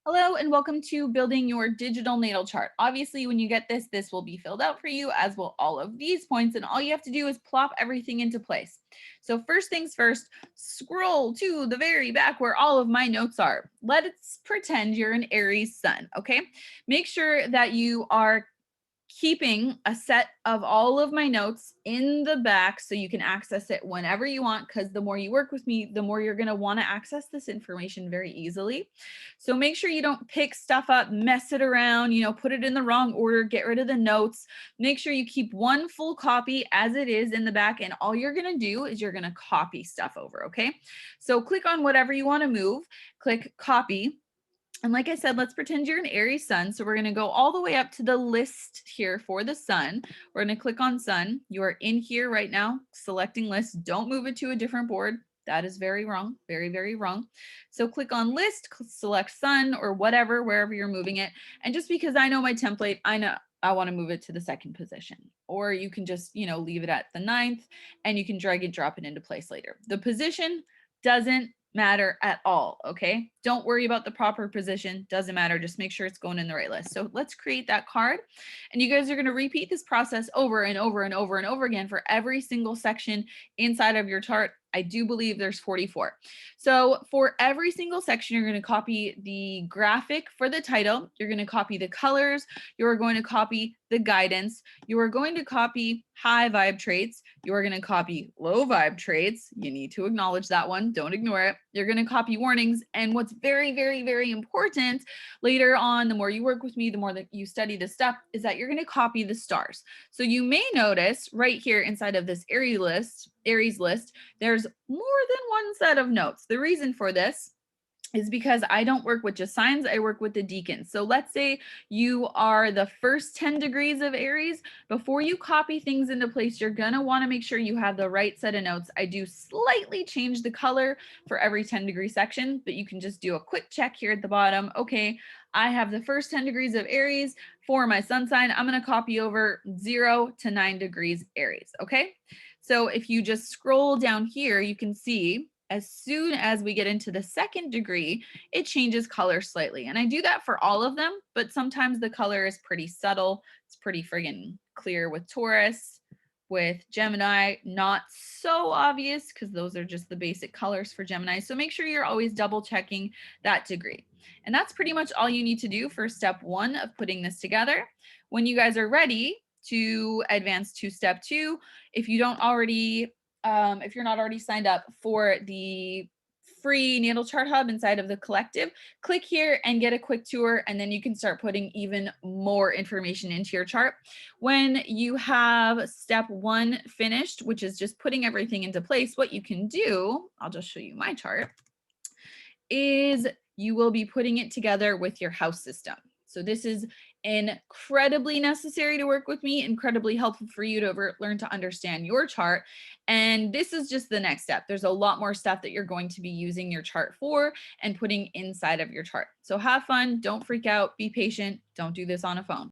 Hello and welcome to building your digital natal chart. Obviously, when you get this, this will be filled out for you, as will all of these points, and all you have to do is plop everything into place. So first things first, scroll to the very back where all of my notes are. Let's pretend you're an Aries sun, okay? Make sure that you are keeping a set of all of my notes in the back so you can access it whenever you want, because the more you work with me, the more you're going to want to access this information very easily. So make sure you don't pick stuff up, mess it around, put it in the wrong order, get rid of the notes. Make sure you keep one full copy as it is in the back, and all you're going to do is you're going to copy stuff over, okay? So click on whatever you want to move, click copy. And like I said, let's pretend you're an Aries sun. So we're going to go all the way up to the list here for the sun. We're going to click on sun. You are in here right now, selecting list. Don't move it to a different board. That is very wrong, very, very wrong. So click on list, select sun or whatever, wherever you're moving it. And just because I know my template, I know I want to move it to the second position. Or you can just, leave it at the 9th and you can drag and drop it into place later. The position doesn't matter at all, okay? Don't worry about the proper position, doesn't matter, just make sure it's going in the right list. So let's create that card, and you guys are gonna repeat this process over and over and over and over again for every single section inside of your chart. I do believe there's 44. So for every single section, you're gonna copy the graphic for the title, you're gonna copy the colors, you're going to copy the guidance, you are going to copy high vibe traits, you are going to copy low vibe traits. You need to acknowledge that one. Don't ignore it. You're going to copy warnings. And what's very, very, very important later on, the more you work with me, the more that you study this stuff, is that you're going to copy the stars. So you may notice right here inside of this Aries list, there's more than one set of notes. The reason for this is because I don't work with just signs, I work with the deacons. So let's say you are the first 10 degrees of Aries. Before you copy things into place, you're gonna wanna make sure you have the right set of notes. I do slightly change the color for every 10-degree section, but you can just do a quick check here at the bottom. Okay, I have the first 10 degrees of Aries for my sun sign. I'm gonna copy over 0 to 9 degrees Aries, okay? So if you just scroll down here, you can see as soon as we get into the second degree, it changes color slightly. And I do that for all of them, but sometimes the color is pretty subtle. It's pretty friggin' clear with Taurus, with Gemini, not so obvious because those are just the basic colors for Gemini. So make sure you're always double checking that degree. And that's pretty much all you need to do for step 1 of putting this together. When you guys are ready to advance to step 2, if you don't already if you're not already signed up for the free natal chart hub inside of the collective, click here and get a quick tour, and then you can start putting even more information into your chart. When you have step 1 finished, which is just putting everything into place, what you can do, I'll just show you my chart, is you will be putting it together with your house system. So this is incredibly necessary to work with me, incredibly helpful for you to learn to understand your chart. And this is just the next step. There's a lot more stuff that you're going to be using your chart for and putting inside of your chart. So have fun, don't freak out, be patient, don't do this on a phone.